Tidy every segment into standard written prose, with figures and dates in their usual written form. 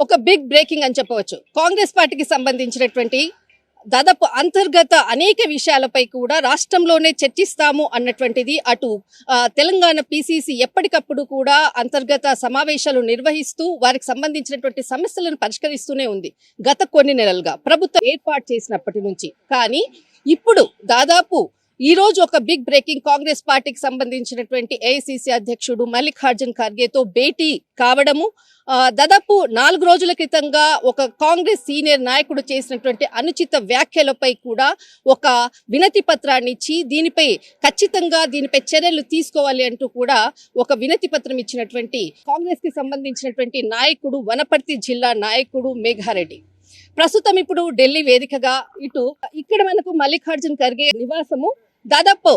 ఒక big breaking అని చెప్పవచ్చు. కాంగ్రెస్ పార్టీకి సంబంధించినటువంటి దాదాపు అంతర్గత అనేక విషయాలపై కూడా రాష్ట్రంలోనే చర్చిస్తాము అన్నటువంటిది అటు తెలంగాణ పిసిసి ఎప్పటికప్పుడు కూడా అంతర్గత సమావేశాలు నిర్వహిస్తూ వారికి సంబంధించినటువంటి సమస్యలను పరిష్కరిస్తూనే ఉంది గత కొన్ని నెలలుగా ప్రభుత్వం ఏర్పాటు చేసినప్పటి నుంచి. కానీ ఇప్పుడు దాదాపు ఈ రోజు ఒక బిగ్ బ్రేకింగ్ కాంగ్రెస్ పార్టీకి సంబంధించినటువంటి ఏఐసిసి అధ్యక్షుడు మల్లికార్జున్ ఖర్గేతో భేటీ కావడము, దాదాపు 4 రోజుల క్రితంగా ఒక కాంగ్రెస్ సీనియర్ నాయకుడు చేసినటువంటి అనుచిత వ్యాఖ్యలపై కూడా ఒక వినతి పత్రాన్ని ఇచ్చి దీనిపై చర్యలు తీసుకోవాలి అంటూ కూడా ఒక వినతి పత్రం ఇచ్చినటువంటి కాంగ్రెస్ కి సంబంధించినటువంటి నాయకుడు, వనపర్తి జిల్లా నాయకుడు మేఘారెడ్డి ప్రస్తుతం ఇప్పుడు ఢిల్లీ వేదికగా ఇక్కడ మనకు మల్లికార్జున్ ఖర్గే నివాసము. దాదాపు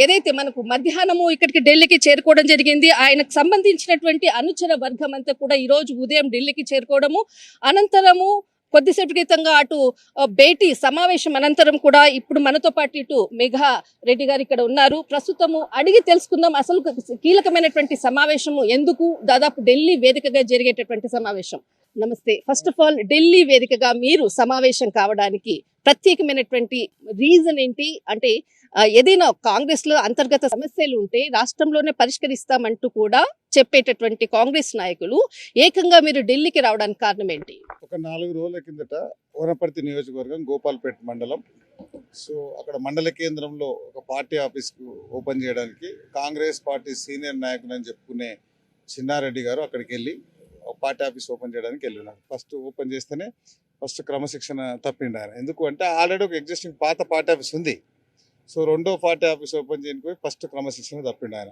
ఏదైతే మనకు మధ్యాహ్నము ఇక్కడికి ఢిల్లీకి చేరుకోవడం జరిగింది. ఆయనకు సంబంధించినటువంటి అనుచర వర్గం అంతా కూడా ఈ రోజు ఉదయం ఢిల్లీకి చేరుకోవడము, అనంతరము కొద్దిసేపు క్రితంగా అటు భేటీ సమావేశం అనంతరం కూడా ఇప్పుడు మనతో పాటు ఇటు మేఘా రెడ్డి గారు ఇక్కడ ఉన్నారు. ప్రస్తుతము అడిగి తెలుసుకుందాం అసలు కీలకమైనటువంటి సమావేశము ఎందుకు, దాదాపు ఢిల్లీ వేదికగా జరిగేటటువంటి సమావేశం. నమస్తే. ఫస్ట్ ఆఫ్ ఆల్ ఢిల్లీ వేదికగా మీరు సమావేశం కావడానికి ప్రత్యేకమైనటువంటి రీజన్ ఏంటి? అంటే ఏదైనా కాంగ్రెస్ లో అంతర్గత సమస్యలు ఉంటే రాష్ట్రంలోనే పరిష్కరిస్తామంటూ కూడా చెప్పేటటువంటి కాంగ్రెస్ నాయకులు ఏకంగా మీరు ఢిల్లీకి రావడానికి కారణం ఏంటి? ఒక 4 రోజుల కిందట వనపర్తి నియోజకవర్గం గోపాల్పేట మండలం, సో అక్కడ మండల కేంద్రంలో ఒక పార్టీ ఆఫీస్కు ఓపెన్ చేయడానికి కాంగ్రెస్ పార్టీ సీనియర్ నాయకులు అని చెప్పుకునే చిన్నారెడ్డి గారు అక్కడికి వెళ్ళి పార్టీ ఆఫీస్ ఓపెన్ చేయడానికి వెళ్ళినారు. ఫస్ట్ ఓపెన్ చేస్తేనే క్రమశిక్షణ తప్పిండు ఆయన. ఎందుకు అంటే ఆల్రెడీ ఒక ఎగ్జిస్టింగ్ పాత పార్టీ ఆఫీస్ ఉంది. సో రెండో పార్టీ ఆఫీస్ ఓపెన్ చేయడానికి ఫస్ట్ క్రమశిక్షణ తప్పిండు ఆయన.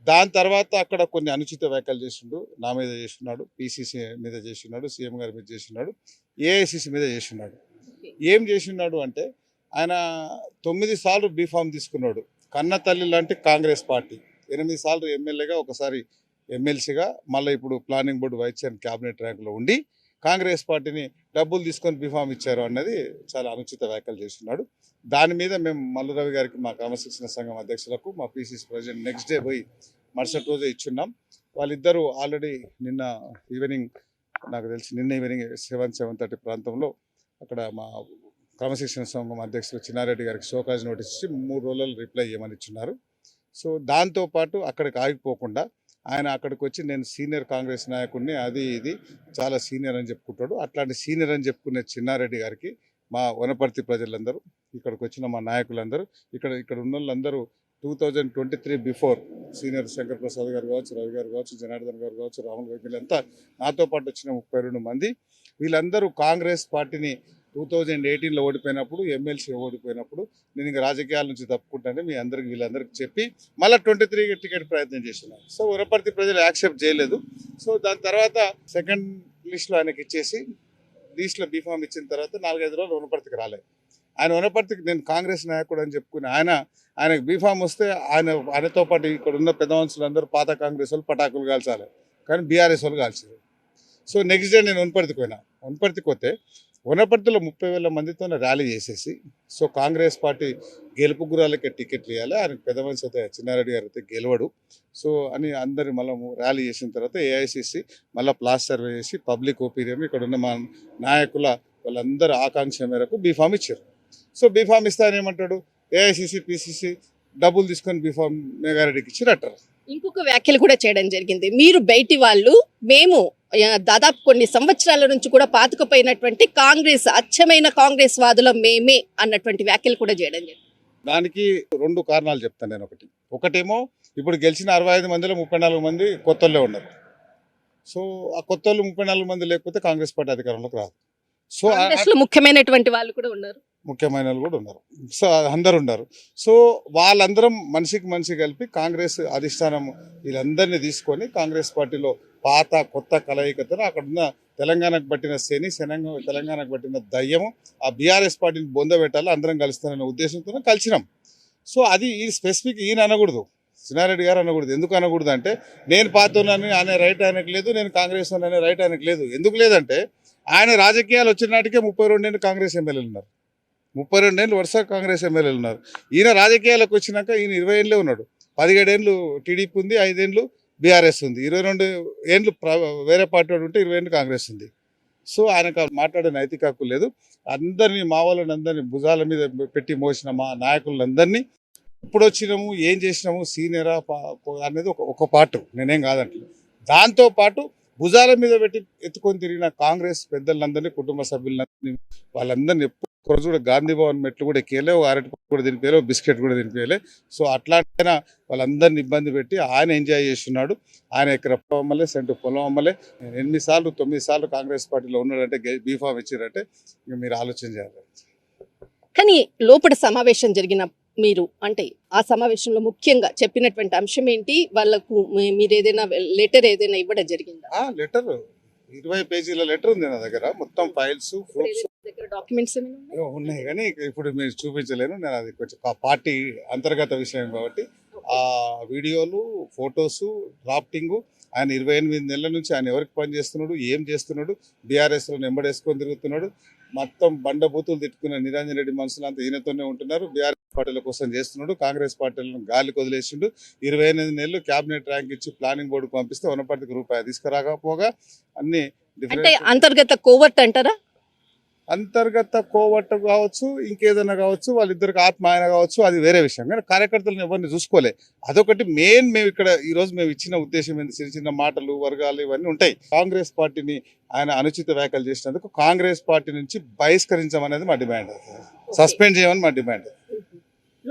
దాని తర్వాత అక్కడ కొన్ని అనుచిత వ్యాఖ్యలు చేసిండు. నా మీద చేస్తున్నాడు, పిసిసి మీద చేస్తున్నాడు, సీఎం గారి మీద చేస్తున్నాడు, ఏఐసిసి మీద చేస్తున్నాడు. ఏం చేస్తున్నాడు అంటే ఆయన 9 సార్లు బీఫామ్ తీసుకున్నాడు. కన్న తల్లి లాంటి కాంగ్రెస్ పార్టీ 8 సార్లు ఎమ్మెల్యేగా, ఒకసారి ఎమ్మెల్సీగా, మళ్ళీ ఇప్పుడు planning board vice chairman cabinet ర్యాంకులో ఉండి కాంగ్రెస్ పార్టీని డబ్బులు తీసుకొని బీఫామ్ ఇచ్చారు అన్నది చాలా అనుచిత వ్యాఖ్యలు చేస్తున్నాడు. దాని మీద మేము మల్లురవి గారికి, మా క్రమశిక్షణ సంఘం అధ్యక్షులకు, మా పిసిసి ప్రెసిడెంట్ నెక్స్ట్ డే పోయి మరుసటి రోజే ఇచ్చున్నాం. వాళ్ళిద్దరూ ఆల్రెడీ నిన్న ఈవినింగ్, నాకు తెలిసి నిన్న ఈవినింగ్ 7:30 ప్రాంతంలో అక్కడ మా క్రమశిక్షణ సంఘం అధ్యక్షులు చిన్నారెడ్డి గారికి షోకాజ్ నోటీస్ ఇచ్చి 3 రోజులు రిప్లై ఇవ్వమని ఇచ్చున్నారు. సో దాంతోపాటు అక్కడికి ఆగిపోకుండా ఆయన అక్కడికి వచ్చి నేను సీనియర్ కాంగ్రెస్ నాయకుడిని, అది ఇది చాలా సీనియర్ అని చెప్పుకుంటాడు. అట్లాంటి సీనియర్ అని చెప్పుకునే చిన్నారెడ్డి గారికి మా వనపర్తి ప్రజలందరూ, ఇక్కడికి వచ్చిన మా నాయకులందరూ, ఇక్కడ ఉన్న వాళ్ళందరూ 2023 బిఫోర్ సీనియర్ శంకర్ ప్రసాద్ గారు కావచ్చు, రవి గారు కావచ్చు, జనార్దన్ గారు కావచ్చు, రాములు గారు, వీళ్ళంతా నాతో పాటు వచ్చిన 32 మంది. వీళ్ళందరూ కాంగ్రెస్ పార్టీని 2018లో ఓడిపోయినప్పుడు, ఎమ్మెల్సీ ఓడిపోయినప్పుడు నేను ఇంకా రాజకీయాల నుంచి తప్పుకుంటానని వీళ్ళందరికీ చెప్పి మళ్ళీ 23 టికెట్ ప్రయత్నం చేస్తున్నారు. సో వనపర్తి ప్రజలు యాక్సెప్ట్ చేయలేదు. సో దాని తర్వాత సెకండ్ లిస్ట్లో ఆయనకి ఇచ్చేసి, లిస్ట్లో బీఫామ్ ఇచ్చిన తర్వాత 4-5 రోజులు వనపర్తికి రాలేదు. ఆయన వనపర్తికి నేను కాంగ్రెస్ నాయకుడు అని చెప్పుకుని ఆయనకు బీఫామ్ వస్తే ఆయనతో పాటు ఇక్కడ ఉన్న పెద్ద మనుషులందరూ పాత కాంగ్రెస్ వాళ్ళు పటాకులు కాల్చాలి, కానీ బీఆర్ఎస్ వాళ్ళు కాల్చారు. సో నెక్స్ట్ డే నేను వనపర్తికి వస్తే వనపర్తిలో 30,000 మందితో ర్యాలీ చేసేసి, సో కాంగ్రెస్ పార్టీ గెలుపు గురాలకే టికెట్లు ఇవ్వాలి, ఆయనకు పెద్ద మనిషి అయితే చిన్నారెడ్డి గారు అయితే గెలవడు, సో అని అందరి మళ్ళీ ర్యాలీ చేసిన తర్వాత ఏఐసిసి మళ్ళీ ప్లాస్ సర్వే చేసి పబ్లిక్ ఒపీనియన్ ఇక్కడ ఉన్న మా నాయకుల వాళ్ళందరూ ఆకాంక్ష మేరకు బీఫామ్ ఇచ్చారు. సో బీఫామ్ ఇస్తే ఆయన ఏమంటాడు, ఏఐసిసి పిసిసి డబ్బులు తీసుకొని బీఫామ్ మేఘారెడ్డికి ఇచ్చినట్టారు. ఇంకొక వ్యాఖ్యలు కూడా చేయడం జరిగింది. మీరు బయటి వాళ్ళు, మేము దాదాపు కొన్ని సంవత్సరాల నుంచి కూడా పాతుకుపోయినటువంటి అచ్చమైన కాంగ్రెస్ వాదులం మేమే అన్నటువంటి వ్యాఖ్యలు కూడా చేయడం జరిగింది. దానికి 2 కారణాలు చెప్తాను నేను. ఒకటేమో ఇప్పుడు గెలిచిన 65 మందిలో 34 మంది కొత్తోళ్ళే ఉన్నారు. సో ఆ కొత్తోళ్ళు 34 మంది లేకపోతే కాంగ్రెస్ పార్టీ అధికారంలోకి రాదు. సో ముఖ్యమైనటువంటి వాళ్ళు కూడా ఉన్నారు, ముఖ్యమైన వాళ్ళు కూడా ఉన్నారు. సో అందరు ఉన్నారు. సో వాళ్ళందరం మనిషికి కలిపి కాంగ్రెస్ అధిష్టానం వీళ్ళందరినీ తీసుకొని కాంగ్రెస్ పార్టీలో పాత కొత్త కలయికతో అక్కడున్న తెలంగాణకు పట్టిన తెలంగాణకు పట్టిన దయ్యము ఆ బీఆర్ఎస్ పార్టీని బొందబెట్టాలి, అందరం కలుస్తాననే ఉద్దేశంతో కలిసినాం. సో అది ఈ స్పెసిఫిక్ ఈయన అనకూడదు, చిన్నారెడ్డి గారు అనకూడదు. ఎందుకు అనకూడదు అంటే నేను పాత ఉన్నాను అనే రైట్ ఆయనకు లేదు, నేను కాంగ్రెస్ అనే రైట్ ఆయనకు లేదు. ఎందుకు లేదంటే ఆయన రాజకీయాలు వచ్చిన నాటికే 32 ఏళ్ళు కాంగ్రెస్ ఎమ్మెల్యేలు ఉన్నారు, 32 ఏళ్ళు వరుస కాంగ్రెస్ ఎమ్మెల్యేలు ఉన్నారు. ఈయన రాజకీయాలకు వచ్చినాక ఈయన 20 ఏళ్ళే ఉన్నాడు. 17 ఏళ్ళు టీడీపీ ఉంది, 5 ఏళ్ళు బీఆర్ఎస్ ఉంది, 22 ఏళ్ళు వేరే పార్టీ ఉంటే 20 ఏళ్ళు కాంగ్రెస్ ఉంది. సో ఆయనకు మాట్లాడే నైతిక హక్కు లేదు. అందరినీ మా వాళ్ళని అందరినీ భుజాల మీద పెట్టి మోసిన మా నాయకులందరినీ ఇప్పుడు వచ్చినాము ఏం చేసినాము సీనియరా అనేది ఒక పాటు నేనేం కాదంటలేదు. దాంతోపాటు భుజాల మీద పెట్టి ఎత్తుకొని తిరిగిన కాంగ్రెస్ పెద్దలందరినీ కుటుంబ సభ్యులందరినీ వాళ్ళందరినీ ఎప్పుడు కూడా గాంధీ భవన్ మెట్లు కూడా ఎక్కేయలే, ఒక అరటి కూడా తినిపించలే, బిస్కెట్ కూడా తినిపించలే. సో అట్లాంటి వాళ్ళందరినీ ఇబ్బంది పెట్టి ఆయన ఎంజాయ్ చేస్తున్నాడు. ఆయన ఎక్కడ అమ్మలే సెంటు పొలం అమ్మలే. 8 సార్లు 9 సార్లు కాంగ్రెస్ పార్టీలో ఉన్నాడంటే బీఫామ్ ఇచ్చారంటే ఇక మీరు ఆలోచన చేయాలి. కానీ లోపల సమావేశం జరిగిన మీరు అంటే ఆ సమావేశంలో ముఖ్యంగా చెప్పినటువంటి అంశం ఏంటి? వాళ్ళకు మీరు ఏదైనా లెటర్ ఏదైనా ఇవ్వడం జరిగిందా? లెటర్ 20 పేజీల లెటర్ ఉంది నా దగ్గర. మొత్తం ఫైల్స్ ప్రూఫ్స్ డాక్యుమెంట్స్ ఉన్నాయి కానీ ఇప్పుడు మీరు చూపించలేను. నేను అది కొంచెం పార్టీ అంతర్గత విషయం కాబట్టి ఆ వీడియోలు ఫొటోసు డ్రాఫ్టింగ్ ఆయన 28 నెలల నుంచి ఆయన ఎవరికి పని చేస్తున్నాడు, ఏం చేస్తున్నాడు, బీఆర్ఎస్లో నెంబడేసుకొని తిరుగుతున్నాడు. మొత్తం బండబూతులు తిట్టుకున్న నిరంజన్ రెడ్డి మనుషులంతా ఈయనతోనే ఉంటున్నారు. బీఆర్ఎస్ పార్టీల కోసం చేస్తున్నాడు. కాంగ్రెస్ పార్టీలను గాలికి వదిలేసిండు. 28 నెలలు క్యాబినెట్ ర్యాంక్ ఇచ్చి ప్లానింగ్ బోర్డుకు పంపిస్తే వనపర్తికి రూపాయి తీసుకురాకపోగా అన్ని అంటే అంతర్గత కోవర్ట్ అంటారా? అంతర్గత కోవట్టు కావచ్చు, ఇంకేదైనా కావచ్చు, వాళ్ళిద్దరికి ఆత్మ ఆయన కావచ్చు, అది వేరే విషయం. కానీ కార్యకర్తలను ఎవరిని చూసుకోలే. అదొకటి మెయిన్. మేము ఇక్కడ ఈరోజు మేము ఇచ్చిన ఉద్దేశం ఏంటి? చిన్న చిన్న మాటలు వర్గాలు ఇవన్నీ ఉంటాయి. కాంగ్రెస్ పార్టీని ఆయన అనుచిత వ్యాఖ్యలు చేసినందుకు కాంగ్రెస్ పార్టీ నుంచి బహిష్కరించమనేది మా డిమాండ్, సస్పెండ్ చేయమని మా డిమాండ్.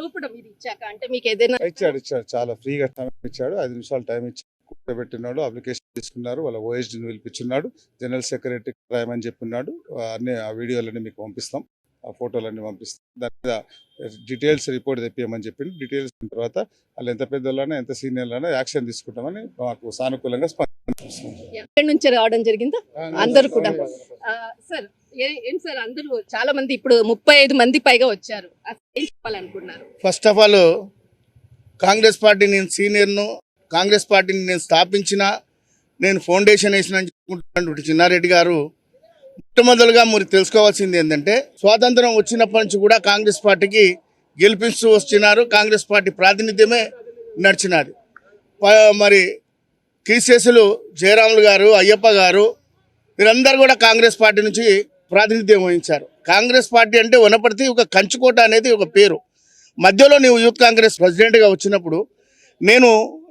లోపల మీరు ఇచ్చాక అంటే మీకు ఏదైనా ఇచ్చాడు చాలా ఫ్రీగా టైం ఇచ్చాడు. 5 నిమిషాలు టైం ఇచ్చాడు. కూర్చోబెట్టినాడు, అప్లికేషన్ తీసుకున్నారు, వాళ్ళ ఓఎస్డీని పిలిపించున్నాడు, జనరల్ సెక్రటరీ రాయమని చెప్పినాడు. అన్ని ఆ వీడియోలన్నీ మీకు పంపిస్తాం, ఆ ఫోటోలన్నీ పంపిస్తాం. దాని మీద డీటెయిల్స్ రిపోర్ట్ తెప్పియమని చెప్పింది. డీటెయిల్స్ తర్వాత వాళ్ళు ఎంత పెద్దోళ్ళైనా ఎంత సీనియర్లైనా యాక్షన్ తీసుకుంటామని మాకు సానుకూలంగా స్పందిస్తుంది. ఎక్కడి నుంచి రావడం జరిగిందా అందరూ కూడా? సార్ ఏం సార్ అందరూ చాలా మంది ఇప్పుడు 35 మంది పైగా వచ్చారు, ఏం చెప్పాలనుకున్నారు? First of all Congress party నేను సీనియర్ను, కాంగ్రెస్ పార్టీని నేను స్థాపించిన, నేను ఫౌండేషన్ వేసిన చెప్పుకుంటున్నటువంటి చిన్నారెడ్డి గారు మొట్టమొదలుగా మీరు తెలుసుకోవాల్సింది ఏంటంటే స్వాతంత్రం వచ్చినప్పటి నుంచి కూడా కాంగ్రెస్ పార్టీకి గెలిపిస్తూ వస్తున్నారు. కాంగ్రెస్ పార్టీ ప్రాతినిధ్యమే నడిచినది. మరి కీసేసులు జయరాములు గారు, అయ్యప్ప గారు వీరందరూ కూడా కాంగ్రెస్ పార్టీ నుంచి ప్రాతినిధ్యం వహించారు. కాంగ్రెస్ పార్టీ అంటే వనపర్తి ఒక కంచుకోట అనేది ఒక పేరు. మధ్యలో నీవు యూత్ కాంగ్రెస్ ప్రెసిడెంట్గా వచ్చినప్పుడు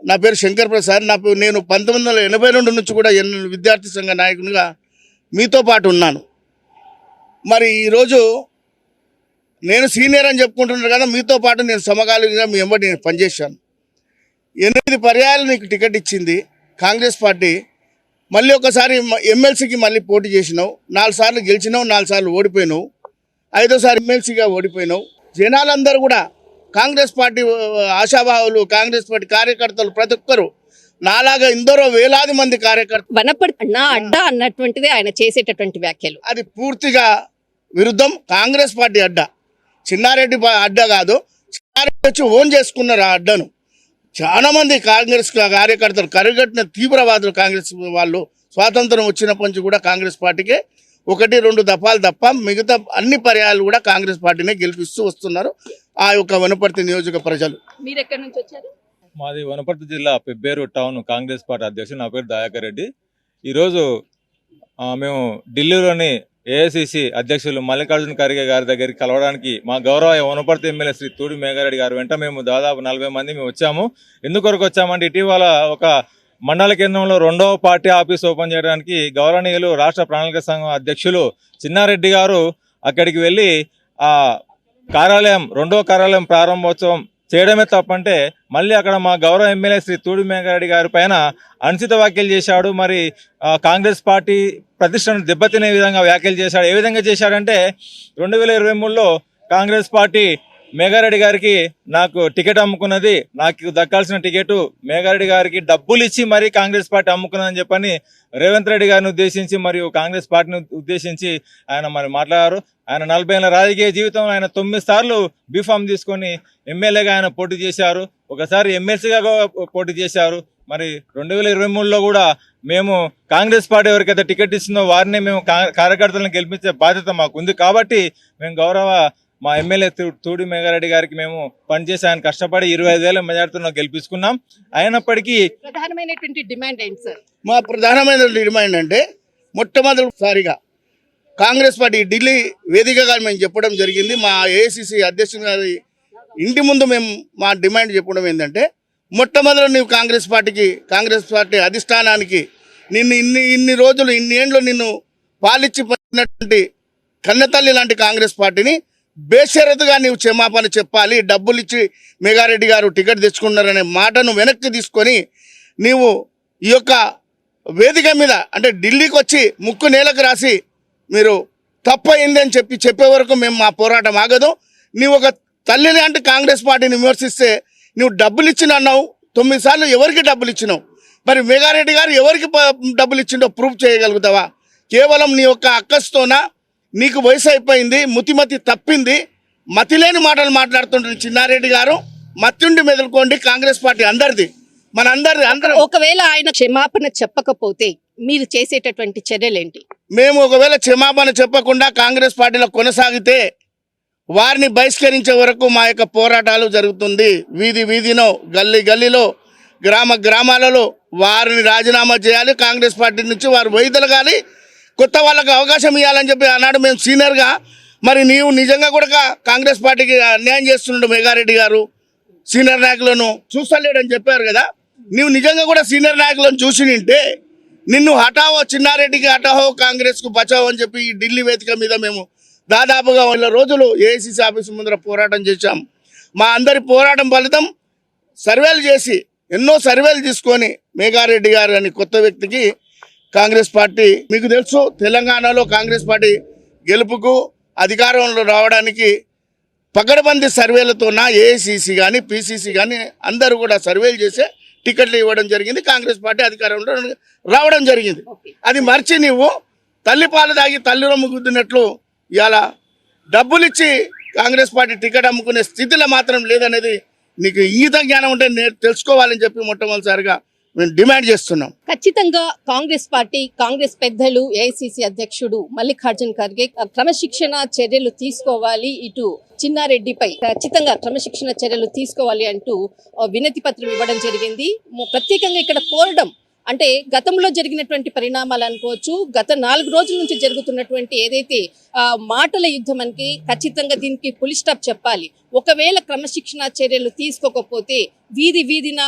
నా పేరు శంకర్ ప్రసాద్, నేను 1982 నుంచి కూడా విద్యార్థి సంఘ నాయకునిగా మీతో పాటు ఉన్నాను. మరి ఈరోజు నేను సీనియర్ అని చెప్పుకుంటున్నాను కదా, మీతో పాటు నేను సమకాలీనంగా మీ వెంబడి నేను పనిచేశాను. 8 పర్యాయాలు నీకు టికెట్ ఇచ్చింది కాంగ్రెస్ పార్టీ. మళ్ళీ ఒకసారి ఎమ్మెల్సీకి మళ్ళీ పోటీ చేసినావు, 4 సార్లు గెలిచినావు, 4 సార్లు ఓడిపోయినావు, 5వ సారి ఎమ్మెల్సీగా ఓడిపోయినావు. జనాలందరూ కూడా కాంగ్రెస్ పార్టీ ఆశాభావులు, కాంగ్రెస్ పార్టీ కార్యకర్తలు ప్రతి ఒక్కరు నాలాగా ఎందరో వేలాది మంది కార్యకర్తలు వనపర్తి నా అడ్డా అన్నటువంటిది ఆయన చేసేటటువంటి వ్యాఖ్యలు అది పూర్తిగా విరుద్ధం. కాంగ్రెస్ పార్టీ అడ్డా, చిన్నారెడ్డి అడ్డా కాదు. చిన్నారెడ్డి వచ్చి ఓన్ చేసుకున్నారు ఆ అడ్డాను. చాలా మంది కాంగ్రెస్ కార్యకర్తలు కరిగట్టిన తీవ్రవాదులు కాంగ్రెస్ వాళ్ళు స్వాతంత్రం వచ్చినప్పటి నుంచి కూడా కాంగ్రెస్ పార్టీకే 1-2 దఫాలు తప్ప మిగతా అన్ని పర్యాయాలు కూడా కాంగ్రెస్ పార్టీనే గెలిపిస్తూ వస్తున్నారు ఆ యొక్క వనపర్తి నియోజక ప్రజలు. మీరు ఎక్కడి నుంచి వచ్చారు? మాది వనపర్తి జిల్లా పెబ్బేరు టౌన్ కాంగ్రెస్ పార్టీ అధ్యక్షుడు. నా పేరు దయాకర్ రెడ్డి. ఈరోజు మేము ఢిల్లీలోని ఏఐసిసి అధ్యక్షులు మల్లికార్జున ఖర్గే గారి దగ్గరికి కలవడానికి మా గౌరవ వనపర్తి ఎమ్మెల్యే శ్రీ తూడి మేఘారెడ్డి గారు వెంట మేము దాదాపు 40 మంది మేము వచ్చాము. ఎందుకొరకు వచ్చామంటే ఇటీవల ఒక మండల కేంద్రంలో 2వ పార్టీ ఆఫీస్ ఓపెన్ చేయడానికి గౌరవనీయులు రాష్ట్ర ప్రణాళిక సంఘం అధ్యక్షులు చిన్నారెడ్డి గారు అక్కడికి వెళ్ళి ఆ కార్యాలయం 2వ కార్యాలయం ప్రారంభోత్సవం చేయడమే తప్పంటే మళ్ళీ అక్కడ మా గౌరవ ఎమ్మెల్యే శ్రీ తూడి మేఘారెడ్డి గారి పైన అనుచిత వ్యాఖ్యలు చేశాడు. మరి కాంగ్రెస్ పార్టీ ప్రతిష్టను దెబ్బతినే విధంగా వ్యాఖ్యలు చేశాడు. ఏ విధంగా చేశాడంటే 2023లో కాంగ్రెస్ పార్టీ మేఘారెడ్డి గారికి నాకు టికెట్ అమ్ముకున్నది, నాకు దక్కాల్సిన టికెట్ మేఘారెడ్డి గారికి డబ్బులు ఇచ్చి మరీ కాంగ్రెస్ పార్టీ అమ్ముకున్నదని చెప్పని రేవంత్ రెడ్డి గారిని ఉద్దేశించి మరియు కాంగ్రెస్ పార్టీని ఉద్దేశించి ఆయన మరి మాట్లాడారు. ఆయన 40 ఏళ్ల రాజకీయ జీవితంలో ఆయన 9 సార్లు బీఫామ్ తీసుకొని ఎమ్మెల్యేగా ఆయన పోటీ చేశారు, ఒకసారి ఎమ్మెల్సీగా పోటీ చేశారు. మరి 2023లో కూడా మేము కాంగ్రెస్ పార్టీ ఎవరికైతే టికెట్ ఇస్తుందో వారిని మేము కార్యకర్తలను గెలిపించే బాధ్యత మాకు ఉంది. కాబట్టి మేము గౌరవ మా ఎమ్మెల్యే తూడి మేఘారెడ్డి గారికి మేము పనిచేసి ఆయన కష్టపడి 25,000 మెజార్టీతో గెలిపించుకున్నాం. అయినప్పటికీ ప్రధానమైనటువంటి డిమాండ్ ఏంటి సార్? మా ప్రధానమైన డిమాండ్ అంటే మొట్టమొదటిసారిగా కాంగ్రెస్ పార్టీ ఢిల్లీ వేదికగా మేము చెప్పడం జరిగింది. మా ఏఐసిసి అధ్యక్షుని గారి ఇంటి ముందు మేము మా డిమాండ్ చెప్పడం ఏంటంటే, మొట్టమొదటి నువ్వు కాంగ్రెస్ పార్టీ అధిష్టానానికి నిన్ను ఇన్ని రోజులు ఇన్ని ఏండ్లు నిన్ను పాలిచ్చి పట్టినటువంటి కన్నతల్లి లాంటి కాంగ్రెస్ పార్టీని బేషరతుగా నీవు క్షమాపణ చెప్పాలి. డబ్బులు ఇచ్చి మెగారెడ్డి గారు టికెట్ తెచ్చుకున్నారనే మాటను వెనక్కి తీసుకొని నీవు ఈ యొక్క వేదిక మీద అంటే ఢిల్లీకి వచ్చి ముక్కు నేలకు రాసి మీరు తప్పు అయింది అని చెప్పే వరకు మేము మా పోరాటం ఆగదు. నీవు ఒక తల్లి లాంటి కాంగ్రెస్ పార్టీని విమర్శిస్తే నువ్వు డబ్బులు ఇచ్చిన అన్నావు, 9 సార్లు ఎవరికి డబ్బులు ఇచ్చినావు? మరి మెగారెడ్డి గారు ఎవరికి డబ్బులు ఇచ్చిండో ప్రూఫ్ చేయగలుగుతావా? కేవలం నీ యొక్క అక్కస్తోనా? నీకు వయసు అయిపోయింది, ముతిమతి తప్పింది, మతిలేని మాటలు మాట్లాడుతుంటుంది చిన్నారెడ్డి గారు. మత్తుండి మెదులుకోండి. కాంగ్రెస్ పార్టీ అందరిది, అందరం. ఒకవేళ ఆయన క్షమాపణ చెప్పకపోతే మీరు చేసేటటువంటి చర్యలేంటి? మేము ఒకవేళ క్షమాపణ చెప్పకుండా కాంగ్రెస్ పార్టీలో కొనసాగితే వారిని బహిష్కరించే వరకు మా యొక్క పోరాటాలు జరుగుతుంది. వీధినో గల్లీలో గ్రామాలలో వారిని రాజీనామా చేయాలి. కాంగ్రెస్ పార్టీ నుంచి వారు వైదొలగాలి. కొత్త వాళ్ళకు అవకాశం ఇవ్వాలని చెప్పి ఆనాడు మేము సీనియర్గా, మరి నీవు నిజంగా కూడా కాంగ్రెస్ పార్టీకి అన్యాయం చేస్తున్నాడు మెగారెడ్డి గారు, సీనియర్ నాయకులను చూస్తలేడని చెప్పారు కదా. నీవు నిజంగా కూడా సీనియర్ నాయకులను చూసి నింటే నిన్ను హటావో, చిన్నారెడ్డికి హటావో, కాంగ్రెస్కు బచావో అని చెప్పి ఈ ఢిల్లీ వేదిక మీద మేము దాదాపుగా 100 రోజులు ఏఐసిసి ఆఫీసు ముందర పోరాటం చేశాం. మా అందరి పోరాటం ఫలితం సర్వేలు చేసి ఎన్నో సర్వేలు తీసుకొని మెగారెడ్డి గారు అని కొత్త వ్యక్తికి కాంగ్రెస్ పార్టీ, మీకు తెలుసు తెలంగాణలో కాంగ్రెస్ పార్టీ గెలుపుకు అధికారంలో రావడానికి పకడ్బందీ సర్వేలతోన ఏఐసిసి కానీ పిసిసి కానీ అందరూ కూడా సర్వేలు చేసే టికెట్లు ఇవ్వడం జరిగింది. కాంగ్రెస్ పార్టీ అధికారంలో రావడం జరిగింది. అది మర్చి నీవు తల్లి పాలు తాగి తల్లి రొమ్ము గుద్దినట్లు ఇవాళ డబ్బులు ఇచ్చి కాంగ్రెస్ పార్టీ టికెట్ అమ్ముకునే స్థితిలో మాత్రం లేదనేది నీకు ఇంగిత జ్ఞానం ఉంటే తెలుసుకోవాలని చెప్పి మొట్టమొదటిసారిగా మేము డిమాండ్ చేస్తున్నాం. ఖచ్చితంగా కాంగ్రెస్ పార్టీ, కాంగ్రెస్ పెద్దలు, ఏఐసిసి అధ్యక్షుడు మల్లికార్జున్ ఖర్గే క్రమశిక్షణ చర్యలు తీసుకోవాలి, ఇటు చిన్నారెడ్డిపై ఖచ్చితంగా క్రమశిక్షణ చర్యలు తీసుకోవాలి అంటూ వినతి పత్రం ఇవ్వడం జరిగింది. ప్రత్యేకంగా ఇక్కడ కోరడం అంటే గతంలో జరిగినటువంటి పరిణామాలు అనుకోవచ్చు, గత 4 రోజుల నుంచి జరుగుతున్నటువంటి ఏదైతే మాటల యుద్ధం అని ఖచ్చితంగా దీనికి పులి స్టాప్ చెప్పాలి. ఒకవేళ క్రమశిక్షణ చర్యలు తీసుకోకపోతే వీధిన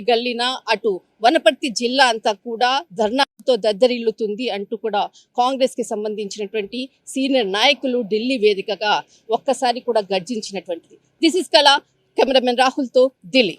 గల్లీన అటు వనపర్తి జిల్లా అంతా కూడా ధర్నాతో దద్దరిల్లుతుంది అంటూ కూడా కాంగ్రెస్ కి సంబంధించినటువంటి సీనియర్ నాయకులు ఢిల్లీ వేదికగా ఒక్కసారి కూడా గర్జించినటువంటిది. దిస్ ఇస్ కళ. కెమెరామెన్ రాహుల్ తో ఢిల్లీ.